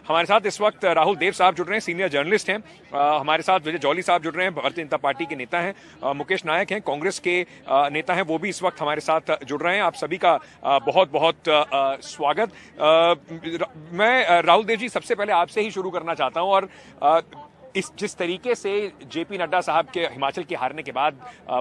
हमारे साथ इस वक्त राहुल देव साहब जुड़ रहे हैं, सीनियर जर्नलिस्ट हैं। हमारे साथ विजय जौली साहब जुड़ रहे हैं, भारतीय जनता पार्टी के नेता हैं। मुकेश नायक हैं, कांग्रेस के नेता हैं, वो भी इस वक्त हमारे साथ जुड़ रहे हैं। आप सभी का बहुत बहुत स्वागत। मैं राहुल देव जी सबसे पहले आपसे ही शुरू करना चाहता हूं और जिस तरीके से जेपी नड्डा साहब के हिमाचल के हारने के बाद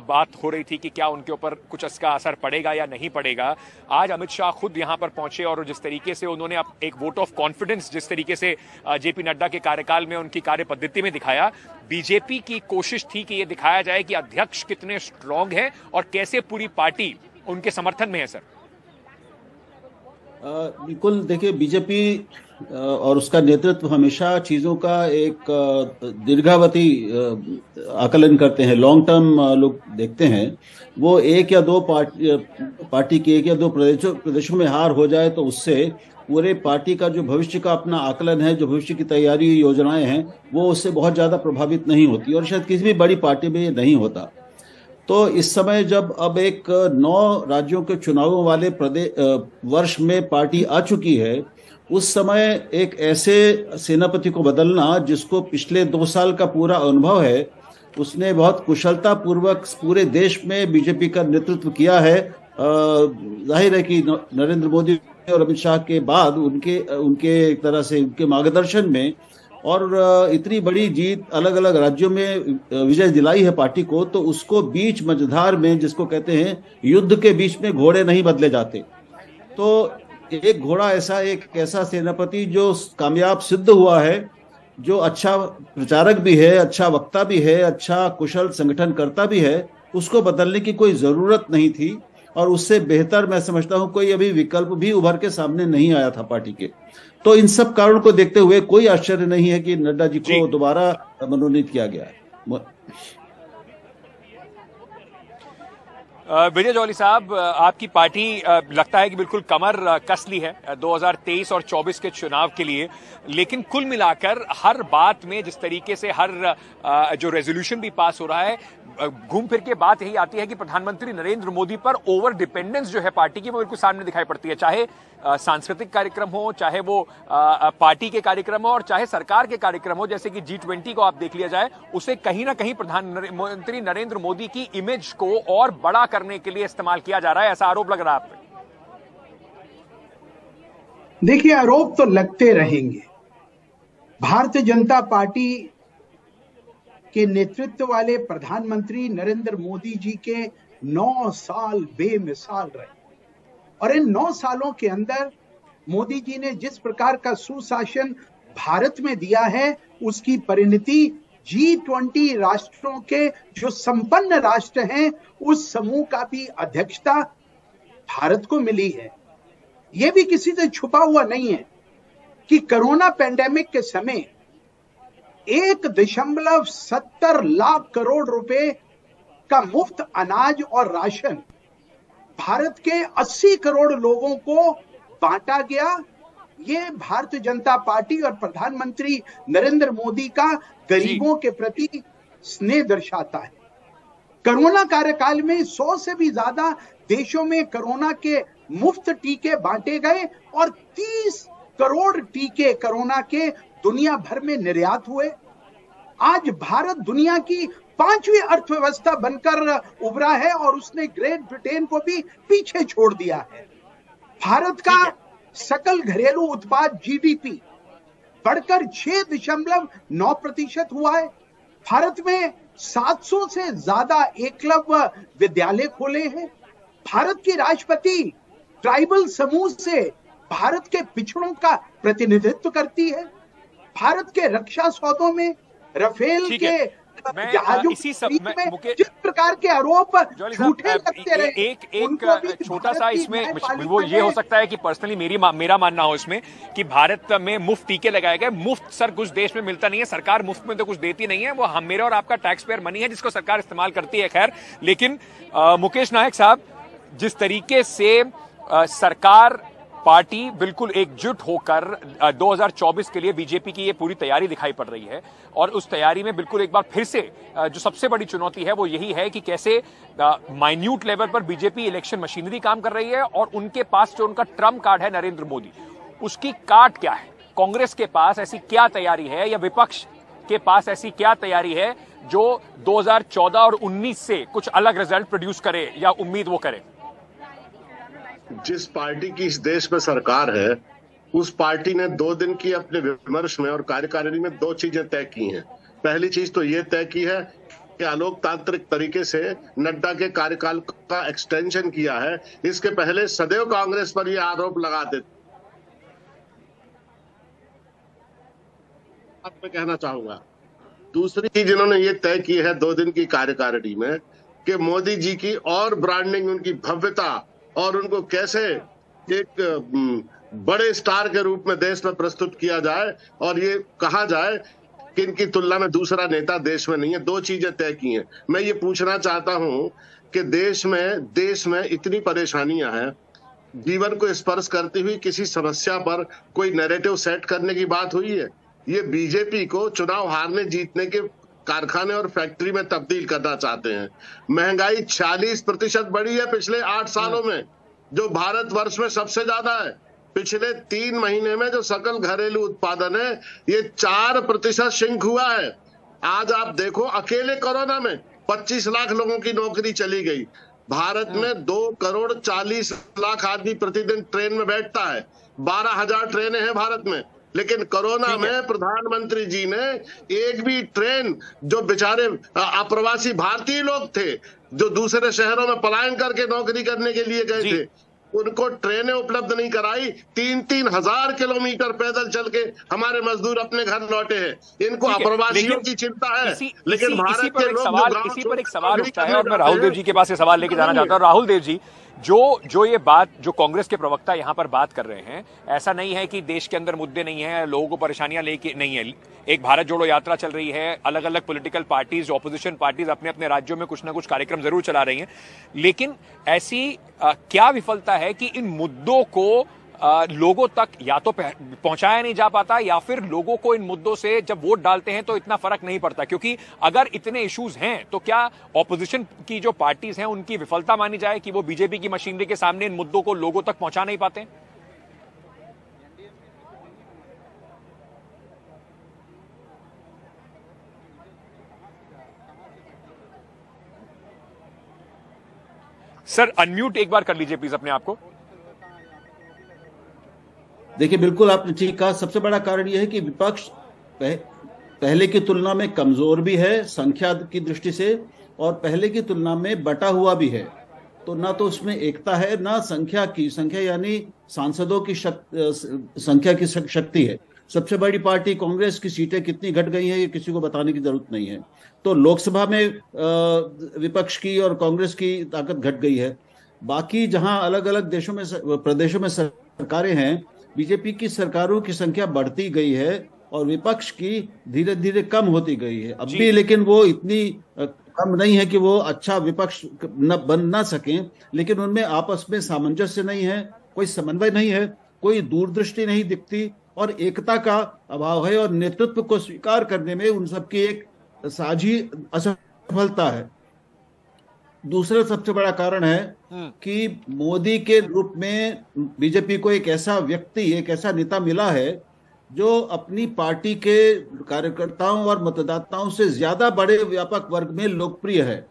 बात हो रही थी कि क्या उनके ऊपर कुछ इसका असर पड़ेगा या नहीं पड़ेगा, आज अमित शाह खुद यहां पर पहुंचे और जिस तरीके से उन्होंने एक वोट ऑफ कॉन्फिडेंस जिस तरीके से जेपी नड्डा के कार्यकाल में उनकी कार्य पद्धति में दिखाया, बीजेपी की कोशिश थी कि यह दिखाया जाए कि अध्यक्ष कितने स्ट्रांग हैं और कैसे पूरी पार्टी उनके समर्थन में है। सर बिल्कुल, देखिए बीजेपी और उसका नेतृत्व हमेशा चीजों का एक दीर्घावधि आकलन करते हैं, लॉन्ग टर्म लोग देखते हैं। वो एक या दो पार्टी की एक या दो प्रदेशों में हार हो जाए तो उससे पूरे पार्टी का जो भविष्य का अपना आकलन है, जो भविष्य की तैयारी योजनाएं हैं, वो उससे बहुत ज्यादा प्रभावित नहीं होती और शायद किसी भी बड़ी पार्टी में ये नहीं होता। तो इस समय जब अब एक 9 राज्यों के चुनावों वाले वर्ष में पार्टी आ चुकी है, उस समय एक ऐसे सेनापति को बदलना जिसको पिछले 2 साल का पूरा अनुभव है, उसने बहुत कुशलता पूर्वक पूरे देश में बीजेपी का नेतृत्व किया है। जाहिर है कि नरेंद्र मोदी और अमित शाह के बाद उनके एक तरह से उनके मार्गदर्शन में और इतनी बड़ी जीत अलग अलग राज्यों में विजय दिलाई है पार्टी को, तो उसको बीच मझधार में, जिसको कहते हैं युद्ध के बीच में घोड़े नहीं बदले जाते। तो एक घोड़ा एक ऐसा सेनापति जो कामयाब सिद्ध हुआ है, जो अच्छा प्रचारक भी है, अच्छा वक्ता भी है, अच्छा कुशल संगठनकर्ता भी है, उसको बदलने की कोई जरूरत नहीं थी और उससे बेहतर मैं समझता हूं कोई अभी विकल्प भी उभर के सामने नहीं आया था पार्टी के। तो इन सब कारणों को देखते हुए कोई आश्चर्य नहीं है कि नड्डा जी को दोबारा मनोनीत किया गया है। विजय जौली साहब, आपकी पार्टी लगता है कि बिल्कुल कमर कस ली है 2023 और 24 के चुनाव के लिए, लेकिन कुल मिलाकर हर बात में जिस तरीके से हर जो रेजोल्यूशन भी पास हो रहा है, घूम फिर के बात यही आती है कि प्रधानमंत्री नरेंद्र मोदी पर ओवर डिपेंडेंस जो है पार्टी की, वो बिल्कुल सामने दिखाई पड़ती है। चाहे सांस्कृतिक कार्यक्रम हो, चाहे वो पार्टी के कार्यक्रम हो और चाहे सरकार के कार्यक्रम हो, जैसे कि G20 को आप देख लिया जाए, उसे कहीं ना कहीं प्रधानमंत्री नरेंद्र मोदी की इमेज को और बड़ा करने के लिए इस्तेमाल किया जा रहा है, ऐसा आरोप लग रहा है आप पे। देखिए, आरोप तो लगते रहेंगे। भारतीय जनता पार्टी के नेतृत्व वाले प्रधानमंत्री नरेंद्र मोदी जी के 9 साल बेमिसाल रहे और इन 9 सालों के अंदर मोदी जी ने जिस प्रकार का सुशासन भारत में दिया है, उसकी परिणति G20 राष्ट्रों के जो संपन्न राष्ट्र हैं, उस समूह का भी अध्यक्षता भारत को मिली है। यह भी किसी से छुपा हुआ नहीं है कि कोरोना पैंडेमिक के समय 1.70 लाख करोड़ रुपए का मुफ्त अनाज और राशन भारत के 80 करोड़ लोगों को बांटा गया। ये भारतीय जनता पार्टी और प्रधानमंत्री नरेंद्र मोदी का गरीबों के प्रति स्नेह दर्शाता है। कोरोना कार्यकाल में 100 से भी ज्यादा देशों में कोरोना के मुफ्त टीके बांटे गए और 30 करोड़ टीके कोरोना के दुनिया भर में निर्यात हुए। आज भारत दुनिया की 5वीं अर्थव्यवस्था बनकर उभरा है और उसने ग्रेट ब्रिटेन को भी पीछे छोड़ दिया है। भारत का सकल घरेलू उत्पाद GDP बढ़कर 6.9% हुआ है। भारत में 700 से ज्यादा एकलव्य विद्यालय खोले हैं। भारत की राष्ट्रपति ट्राइबल समूह से भारत के पिछड़ों का प्रतिनिधित्व करती है। भारत के रक्षा सौदों में राफेल के जहाजों में जिस प्रकार के आरोप झूठे लगते रहे, एक छोटा सा इसमें वो ये हो सकता है कि पर्सनली मेरा मानना हो इसमें कि भारत में मुफ्त टीके लगाए गए। मुफ्त सर कुछ देश में मिलता नहीं है, सरकार मुफ्त में तो कुछ देती नहीं है, वो हम मेरा और आपका टैक्स पेयर मनी है जिसको सरकार इस्तेमाल करती है। खैर, लेकिन मुकेश नायक साहब, जिस तरीके से सरकार पार्टी बिल्कुल एकजुट होकर 2024 के लिए बीजेपी की ये पूरी तैयारी दिखाई पड़ रही है और उस तैयारी में बिल्कुल एक बार फिर से जो सबसे बड़ी चुनौती है वो यही है कि कैसे माइन्यूट लेवल पर बीजेपी इलेक्शन मशीनरी काम कर रही है और उनके पास जो उनका ट्रम्प कार्ड है नरेंद्र मोदी, उसकी काट क्या है, कांग्रेस के पास ऐसी क्या तैयारी है या विपक्ष के पास ऐसी क्या तैयारी है जो 2014 और 19 से कुछ अलग रिजल्ट प्रोड्यूस करे या उम्मीद वो करे? जिस पार्टी की इस देश में सरकार है, उस पार्टी ने 2 दिन की अपने विमर्श में और कार्यकारिणी में 2 चीजें तय की हैं। पहली चीज तो ये तय की है कि अलोकतांत्रिक तरीके से नड्डा के कार्यकाल का एक्सटेंशन किया है। इसके पहले सदैव कांग्रेस पर यह आरोप लगाते थे। मैं कहना चाहूंगा, दूसरी चीज इन्होंने ये तय की है 2 दिन की कार्यकारिणी में कि मोदी जी की और ब्रांडिंग, उनकी भव्यता और उनको कैसे एक बड़े स्टार के रूप में देश में प्रस्तुत किया जाए और ये कहा जाए कि इनकी तुलना में दूसरा नेता देश में नहीं है। 2 चीजें तय की हैं। मैं ये पूछना चाहता हूं कि देश में इतनी परेशानियां हैं, जीवन को स्पर्श करती हुई किसी समस्या पर कोई नैरेटिव सेट करने की बात हुई है? ये बीजेपी को चुनाव हारने जीतने के कारखाने और फैक्ट्री में तब्दील करना चाहते हैं। महंगाई 46% बढ़ी है पिछले 8 सालों में, जो भारतवर्ष में सबसे ज्यादा है। पिछले 3 महीने में जो सकल घरेलू उत्पादन है, ये 4% श्रिंक हुआ है। आज आप देखो, अकेले कोरोना में 25 लाख लोगों की नौकरी चली गई। भारत में 2,40,00,000 आदमी प्रतिदिन ट्रेन में बैठता है। 12,000 ट्रेनें हैं भारत में, लेकिन कोरोना में प्रधानमंत्री जी ने एक भी ट्रेन, जो बेचारे अप्रवासी भारतीय लोग थे जो दूसरे शहरों में पलायन करके नौकरी करने के लिए गए थे, उनको ट्रेनें उपलब्ध नहीं कराई। 3-3 हजार किलोमीटर पैदल चल के हमारे मजदूर अपने घर लौटे हैं। इनको अप्रवासियों की चिंता है, लेकिन भारत के लोग इसी पर एक सवाल उठता है और मैं राहुल देव जी के पास ये सवाल लेके जाना चाहता हूँ। राहुल देव जी, जो ये बात जो कांग्रेस के प्रवक्ता यहां पर बात कर रहे हैं, ऐसा नहीं है कि देश के अंदर मुद्दे नहीं है, लोगों को परेशानियां लेके नहीं है। एक भारत जोड़ो यात्रा चल रही है, अलग अलग पॉलिटिकल पार्टीज, ऑपोजिशन पार्टीज अपने अपने राज्यों में कुछ ना कुछ कार्यक्रम जरूर चला रही हैं, लेकिन ऐसी क्या विफलता है कि इन मुद्दों को लोगों तक या तो पहुंचाया नहीं जा पाता, या फिर लोगों को इन मुद्दों से जब वोट डालते हैं तो इतना फर्क नहीं पड़ता? क्योंकि अगर इतने इश्यूज हैं तो क्या ऑपोजिशन की जो पार्टीज हैं उनकी विफलता मानी जाए कि वो बीजेपी की मशीनरी के सामने इन मुद्दों को लोगों तक पहुंचा नहीं पाते? सर, अनम्यूट एक बार कर लीजिए प्लीज अपने आप को। देखिए, बिल्कुल आपने ठीक कहा। सबसे बड़ा कारण यह है कि विपक्ष पहले की तुलना में कमजोर भी है संख्या की दृष्टि से, और पहले की तुलना में बटा हुआ भी है। तो ना तो उसमें एकता है, ना संख्या यानी सांसदों की संख्या की शक्ति है। सबसे बड़ी पार्टी कांग्रेस की सीटें कितनी घट गई हैं ये किसी को बताने की जरूरत नहीं है। तो लोकसभा में विपक्ष की और कांग्रेस की ताकत घट गई है। बाकी जहां अलग अलग प्रदेशों में सरकारें हैं, बीजेपी की सरकारों की संख्या बढ़ती गई है और विपक्ष की धीरे धीरे कम होती गई है। अब भी लेकिन वो इतनी कम नहीं है कि वो अच्छा विपक्ष बन ना सके, लेकिन उनमें आपस में सामंजस्य नहीं है, कोई समन्वय नहीं है, कोई दूरदृष्टि नहीं दिखती और एकता का अभाव है, और नेतृत्व को स्वीकार करने में उन सबकी एक साझी असफलता है। दूसरा सबसे बड़ा कारण है कि मोदी के रूप में बीजेपी को एक ऐसा व्यक्ति, एक ऐसा नेता मिला है जो अपनी पार्टी के कार्यकर्ताओं और मतदाताओं से ज्यादा बड़े व्यापक वर्ग में लोकप्रिय है।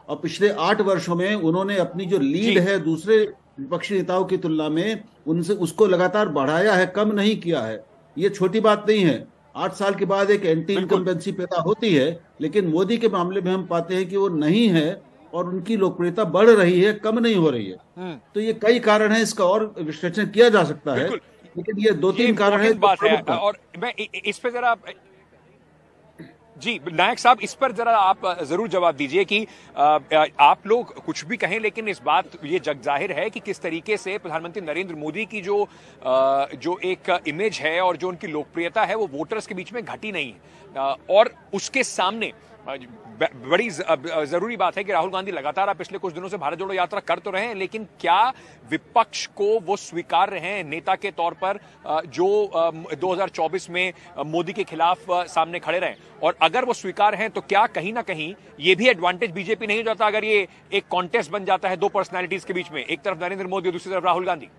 और पिछले 8 वर्षों में उन्होंने अपनी जो लीड है दूसरे विपक्षी नेताओं की तुलना में उनसे उसको लगातार बढ़ाया है, कम नहीं किया है। ये छोटी बात नहीं है। 8 साल के बाद एक एंटी इनकम्बेंसी पैदा होती है, लेकिन मोदी के मामले में हम पाते हैं कि वो नहीं है और उनकी लोकप्रियता बढ़ रही है, कम नहीं हो रही है। तो ये कई कारण है, इसका और विश्लेषण किया जा सकता है, लेकिन ये 2-3 कारण है। बात है और मैं इस पे जरा जी नायक साहब, इस पर जरा आप जरूर जवाब दीजिए कि आप लोग कुछ भी कहें, लेकिन इस बात ये जग जाहिर है कि किस तरीके से प्रधानमंत्री नरेंद्र मोदी की जो एक इमेज है और जो उनकी लोकप्रियता है वो वोटर्स के बीच में घटी नहीं है। और उसके सामने बड़ी जरूरी बात है कि राहुल गांधी लगातार पिछले कुछ दिनों से भारत जोड़ो यात्रा कर तो रहे हैं, लेकिन क्या विपक्ष को वो स्वीकार रहे हैं नेता के तौर पर जो 2024 में मोदी के खिलाफ सामने खड़े रहे? और अगर वो स्वीकार हैं तो क्या कहीं ना कहीं ये भी एडवांटेज बीजेपी नहीं हो जाता अगर ये एक कॉन्टेस्ट बन जाता है 2 पर्सनैलिटीज के बीच में, एक तरफ नरेंद्र मोदी और दूसरी तरफ राहुल गांधी?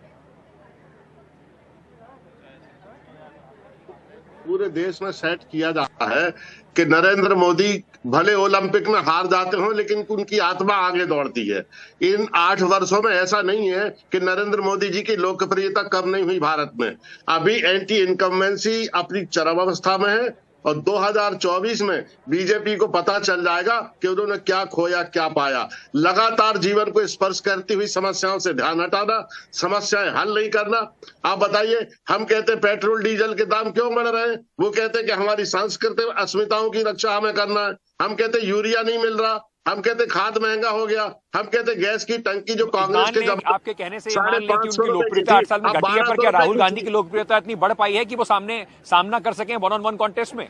पूरे देश में सेट किया जाता है कि नरेंद्र मोदी भले ओलंपिक में हार जाते हो लेकिन उनकी आत्मा आगे दौड़ती है। इन 8 वर्षों में ऐसा नहीं है कि नरेंद्र मोदी जी की लोकप्रियता कम नहीं हुई भारत में। अभी एंटी इनकम्बेंसी अपनी चरम अवस्था में है और 2024 में बीजेपी को पता चल जाएगा कि उन्होंने क्या खोया क्या पाया। लगातार जीवन को स्पर्श करती हुई समस्याओं से ध्यान हटाना, समस्याएं हल नहीं करना। आप बताइए, हम कहते हैं पेट्रोल डीजल के दाम क्यों बढ़ रहे हैं, वो कहते हैं कि हमारी सांस्कृतिक अस्मिताओं की रक्षा हमें करना है। हम कहते हैं यूरिया नहीं मिल रहा, हम कहते खाद महंगा हो गया, हम कहते गैस की टंकी जो कांग्रेस के जब आपके कहने से मान लें कि उनकी लोकप्रियता 8 साल में घटी है, पर क्या राहुल गांधी की लोकप्रियता इतनी बढ़ पाई है कि वो सामना कर सकें 1-on-1 कॉन्टेस्ट में?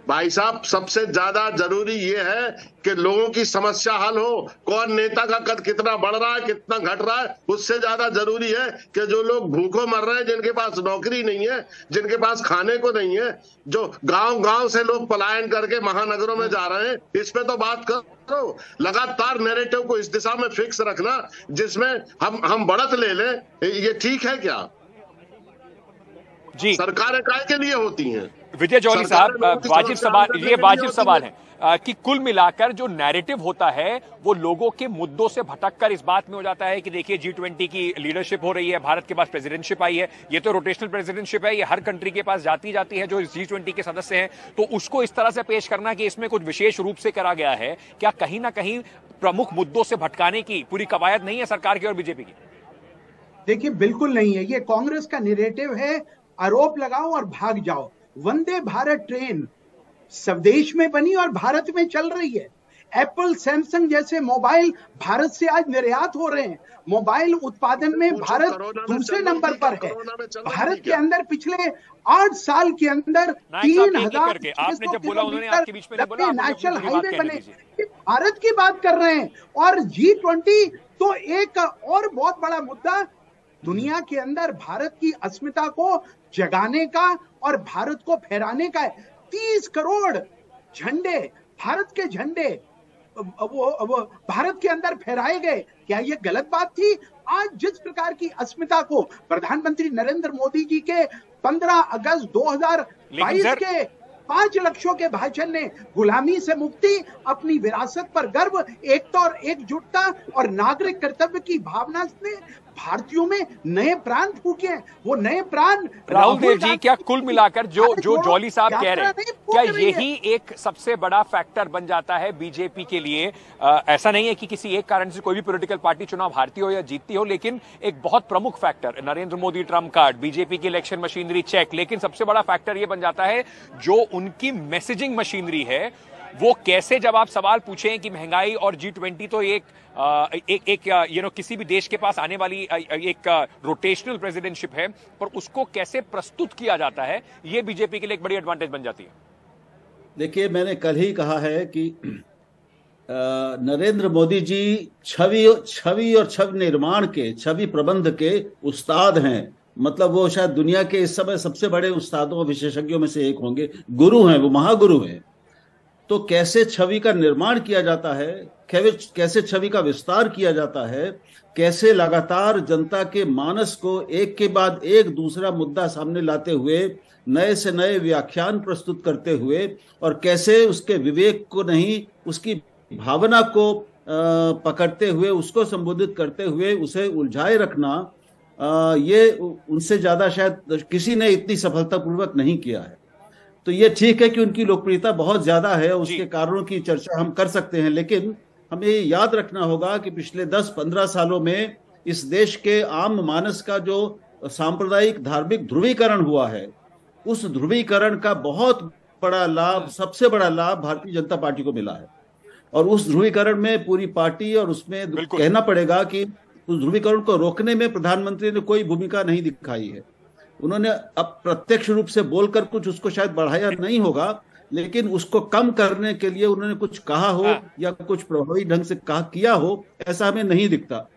भाई साहब, सबसे ज्यादा जरूरी ये है कि लोगों की समस्या हल हो। कौन नेता का कद कितना बढ़ रहा है, कितना घट रहा है, उससे ज्यादा जरूरी है कि जो लोग भूखों मर रहे हैं, जिनके पास नौकरी नहीं है, जिनके पास खाने को नहीं है, जो गांव-गांव से लोग पलायन करके महानगरों में जा रहे हैं, इस पे तो बात करो। लगातार नैरेटिव को इस दिशा में फिक्स रखना जिसमें हम बढ़त ले लें, ये ठीक है क्या? जी, सरकारें काय के लिए होती हैं? विजय जौहरी साहब, वाजिब सवाल है कि कुल मिलाकर जो नैरेटिव होता है वो लोगों के मुद्दों से भटककर इस बात में हो जाता है कि देखिए G20 की लीडरशिप हो रही है, भारत के पास प्रेसिडेंटशिप आई है, ये तो रोटेशनल प्रेसिडेंटशिप है, ये हर कंट्री के पास जाती है जो G20 के सदस्य हैं, तो उसको इस तरह से पेश करना कि इसमें कुछ विशेष रूप से करा गया है, क्या कहीं ना कहीं प्रमुख मुद्दों से भटकाने की पूरी कवायद नहीं है सरकार की और बीजेपी की? देखिए, बिल्कुल नहीं है। ये कांग्रेस का नैरेटिव है, आरोप लगाओ और भाग जाओ। वंदे भारत ट्रेन स्वदेश में बनी और भारत में चल रही है। एप्पल, सैमसंग जैसे मोबाइल भारत से आज निर्यात हो रहे हैं। मोबाइल उत्पादन में भारत दूसरे नंबर पर है। भारत के अंदर पिछले 8 साल के अंदर 3000 नेशनल हाईवे बने। भारत की बात कर रहे हैं। और G20 तो एक और बहुत बड़ा मुद्दा दुनिया के अंदर भारत की अस्मिता को जगाने का और भारत को फहराने का है। 30 करोड़ झंडे, भारत के झंडे वो भारत के अंदर फहराए गए। क्या ये गलत बात थी? आज जिस प्रकार की अस्मिता को प्रधानमंत्री नरेंद्र मोदी जी के 15 अगस्त 2022 के 5 लक्ष्यों के भाषण ने गुलामी से मुक्ति, अपनी विरासत पर गर्व, एकता और एकजुटता और नागरिक कर्तव्य की भावना ने भारतीयों में नए प्राण फूके हैं। वो नए प्राण राहुल देव जी, क्या कुल मिलाकर जो जॉली साहब कह रहे हैं, क्या यही एक सबसे बड़ा फैक्टर बन जाता है बीजेपी के लिए? ऐसा नहीं है कि किसी एक कारण से कोई भी पॉलिटिकल पार्टी चुनाव हारती हो या जीतती हो, लेकिन एक बहुत प्रमुख factor Narendra Modi Trump card, BJP की इलेक्शन मशीनरी चेक, लेकिन सबसे बड़ा फैक्टर यह बन जाता है जो उनकी मैसेजिंग मशीनरी है। वो कैसे, जब आप सवाल पूछें कि महंगाई और G20 तो किसी भी देश के पास आने वाली एक रोटेशनल प्रेसिडेंटशिप है, पर उसको कैसे प्रस्तुत किया जाता है, ये बीजेपी के लिए एक बड़ी एडवांटेज बन जाती है। देखिए, मैंने कल ही कहा है कि नरेंद्र मोदी जी छवि और छवि निर्माण के, छवि प्रबंध के उस्ताद हैं। मतलब वो शायद दुनिया के इस समय सबसे बड़े उस्तादों, विशेषज्ञों में से एक होंगे, गुरु हैं, वो महागुरु हैं। तो कैसे छवि का निर्माण किया जाता है, कैसे छवि का विस्तार किया जाता है, कैसे लगातार जनता के मानस को एक के बाद एक दूसरा मुद्दा सामने लाते हुए नए से नए व्याख्यान प्रस्तुत करते हुए, और कैसे उसके विवेक को नहीं, उसकी भावना को पकड़ते हुए, उसको संबोधित करते हुए उसे उलझाए रखना, ये उनसे ज्यादा शायद किसी ने इतनी सफलतापूर्वक नहीं किया है। तो ये ठीक है कि उनकी लोकप्रियता बहुत ज्यादा है, उसके कारणों की चर्चा हम कर सकते हैं, लेकिन हमें ये याद रखना होगा कि पिछले 10-15 सालों में इस देश के आम मानस का जो सांप्रदायिक धार्मिक ध्रुवीकरण हुआ है, उस ध्रुवीकरण का बहुत बड़ा लाभ, सबसे बड़ा लाभ भारतीय जनता पार्टी को मिला है। और उस ध्रुवीकरण में पूरी पार्टी, और उसमें कहना पड़ेगा कि उस ध्रुवीकरण को रोकने में प्रधानमंत्री ने कोई भूमिका नहीं दिखाई है। उन्होंने अब प्रत्यक्ष रूप से बोलकर कुछ उसको शायद बढ़ाया नहीं होगा, लेकिन उसको कम करने के लिए उन्होंने कुछ कहा हो या कुछ प्रभावी ढंग से किया हो, ऐसा हमें नहीं दिखता।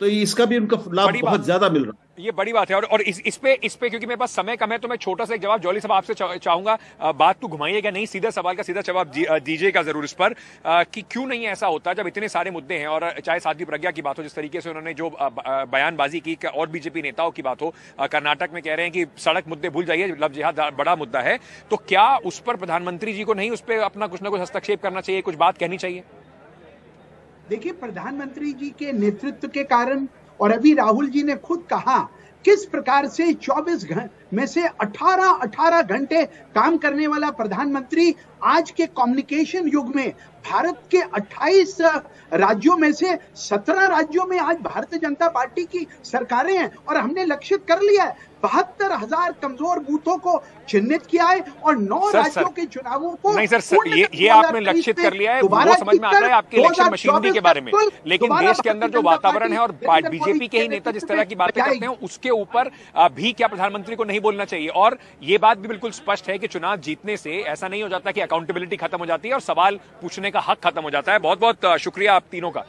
तो इसका भी उनका लाभ बहुत ज्यादा मिल रहा है। ये बड़ी बात है। और इस पे क्योंकि मेरे पास समय कम है तो मैं छोटा सा एक जवाब जॉली साहब आपसे चाहूंगा, बात तो घुमाइएगा नहीं, सीधा सवाल का सीधा जवाब दीजिएगा जरूर इस पर कि क्यों नहीं ऐसा होता जब इतने सारे मुद्दे हैं, और चाहे साध्वी प्रज्ञा की बात हो, जिस तरीके से उन्होंने जो बयानबाजी की, और बीजेपी नेताओं की बात हो, कर्नाटक में कह रहे हैं कि सड़क मुद्दे भूल जाइए, लव जिहाद बड़ा मुद्दा है, तो क्या उस पर प्रधानमंत्री जी को नहीं उस पर अपना कुछ ना कुछ हस्तक्षेप करना चाहिए, कुछ बात कहनी चाहिए? देखिए, प्रधानमंत्री जी के नेतृत्व के कारण, और अभी राहुल जी ने खुद कहा किस प्रकार से 24 घंटे में से 18 घंटे काम करने वाला प्रधानमंत्री आज के कम्युनिकेशन युग में भारत के 28 राज्यों में से 17 राज्यों में आज भारतीय जनता पार्टी की सरकारें हैं, और हमने लक्षित कर लिया है 72,000 कमजोर बूथों को चिन्हित किया है, और 9 राज्यों के चुनावों को नहीं सर, ये आपने लक्षित कर लिया है, वो समझ में आता है आपके इलेक्शन मशीनरी के बारे में, लेकिन देश के अंदर जो वातावरण है और बीजेपी के ही नेता जिस तरह की बातें करते हैं, उसके ऊपर भी क्या प्रधानमंत्री को नहीं बोलना चाहिए? और ये बात भी बिल्कुल स्पष्ट है कि चुनाव जीतने से ऐसा नहीं हो जाता कि अकाउंटेबिलिटी खत्म हो जाती है और सवाल पूछने का हक खत्म हो जाता है। बहुत बहुत शुक्रिया आप तीनों का।